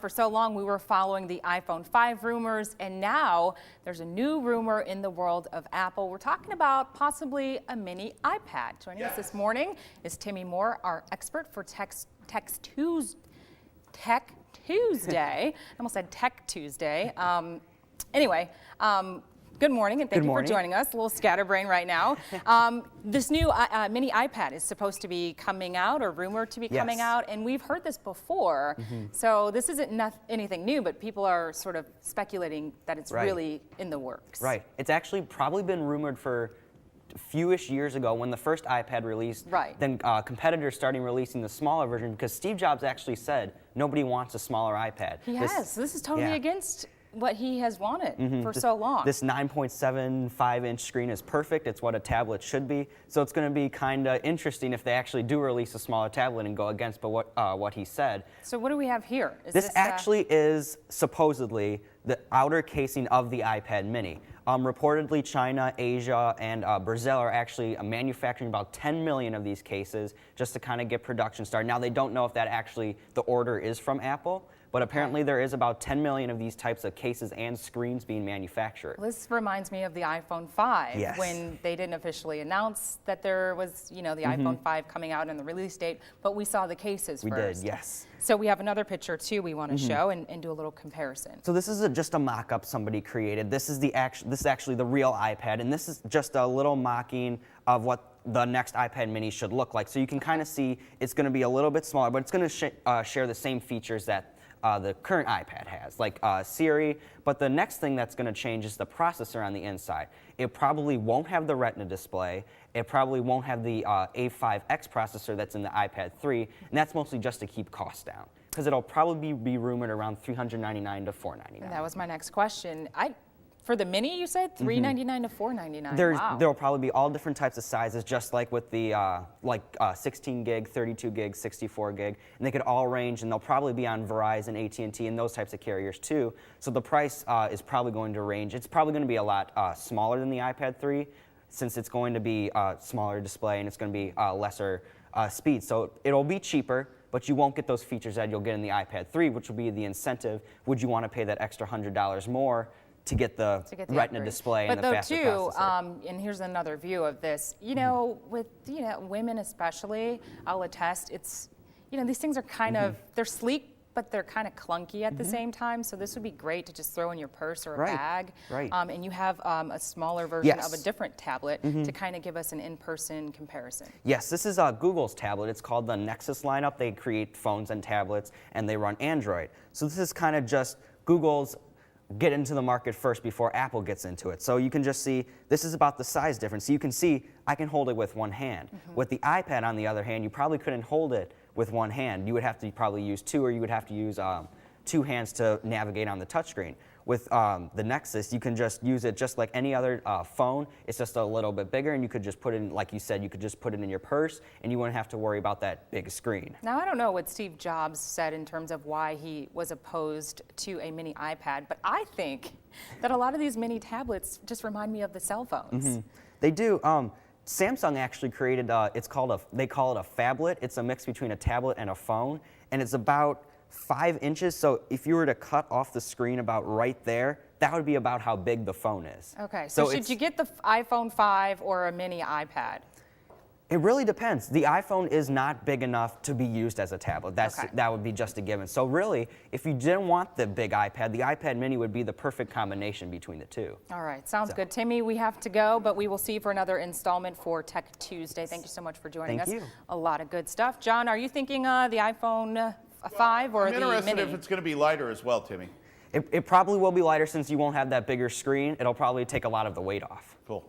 For so long, we were following the iPhone 5 rumors, and now there's a new rumor in the world of Apple. We're talking about possibly a mini iPad. Joining us this morning is Timmy Moore, our expert for Tech Tuesday. I almost said Tech Tuesday. Good morning, and thank you for joining us. A little scatterbrain right now. This new mini iPad is supposed to be coming out, or rumored to be coming out, and we've heard this before. So this isn't anything new, but people are sort of speculating that it's really in the works. Right. It's actually probably been rumored for a few-ish years ago when the first iPad released. Then competitors started releasing the smaller version because Steve Jobs actually said nobody wants a smaller iPad. He has. This is totally against what he has wanted for so long. This 9.75-inch screen is perfect. It's what a tablet should be. So it's going to be kind of interesting if they actually do release a smaller tablet and go against what he said. So what do we have here? This actually is supposedly the outer casing of the iPad mini. Reportedly, China, Asia, and Brazil are actually manufacturing about 10 million of these cases just to kind of get production started. Now, they don't know if that actually, the order is from Apple, but apparently there is about 10 million of these types of cases and screens being manufactured. Well, this reminds me of the iPhone 5 when they didn't officially announce that there was, the iPhone 5 coming out and the release date, but we saw the cases first. We did, yes. So we have another picture too we want to show and do a little comparison. So this is just a mock-up somebody created. This is actually the real iPad, and this is just a little mocking of what the next iPad mini should look like. So you can kind of see it's going to be a little bit smaller, but it's going to share the same features that the current iPad has, like Siri, but the next thing that's going to change is the processor on the inside. It probably won't have the Retina display. It probably won't have the A5X processor that's in the iPad 3, and that's mostly just to keep costs down, because it'll probably be rumored around $399 to $499. And that was my next question. For the mini, you said $399 to $499. There'll probably be all different types of sizes, just like with the 16 gig, 32 gig, 64 gig, and they could all range, and they'll probably be on Verizon, AT&T, and those types of carriers too. So the price is probably going to range. It's probably going to be a lot smaller than the iPad 3, since it's going to be a smaller display and it's going to be lesser speed. So it'll be cheaper, but you won't get those features that you'll get in the iPad 3, which will be the incentive. Would you want to pay that extra $100 more to get the Retina display and the faster processor? And here's another view of this. With women especially, I'll attest. It's these things are kind of they're sleek, but they're kind of clunky at the same time. So this would be great to just throw in your purse or a bag. And you have a smaller version of a different tablet to kind of give us an in-person comparison. Yes, this is Google's tablet. It's called the Nexus lineup. They create phones and tablets, and they run Android. So this is kind of just Google's get into the market first before Apple gets into it. So you can just see, this is about the size difference. So you can see, I can hold it with one hand. With the iPad, on the other hand, you probably couldn't hold it with one hand. You would have to probably use two, or you would have to use two hands to navigate on the touchscreen. With the Nexus, you can just use it just like any other phone. It's just a little bit bigger, and you could just put it in, like you said, you could just put it in your purse, and you wouldn't have to worry about that big screen. Now, I don't know what Steve Jobs said in terms of why he was opposed to a mini iPad, but I think that a lot of these mini tablets just remind me of the cell phones. They do. Samsung actually created, they call it a phablet. It's a mix between a tablet and a phone, and it's about 5 inches, so if you were to cut off the screen about right there, that would be about how big the phone is. Okay, so should you get the iPhone 5 or a mini iPad? It really depends. The iPhone is not big enough to be used as a tablet. That would be just a given. So really, if you didn't want the big iPad, the iPad mini would be the perfect combination between the two. All right, sounds good. Timmy, we have to go, but we will see you for another installment for Tech Tuesday. Thank you so much for joining us. Thank you. A lot of good stuff. John, are you thinking the iPhone 5 or the mini? I'm interested if it's going to be lighter as well, Timmy. It probably will be lighter since you won't have that bigger screen. It'll probably take a lot of the weight off. Cool.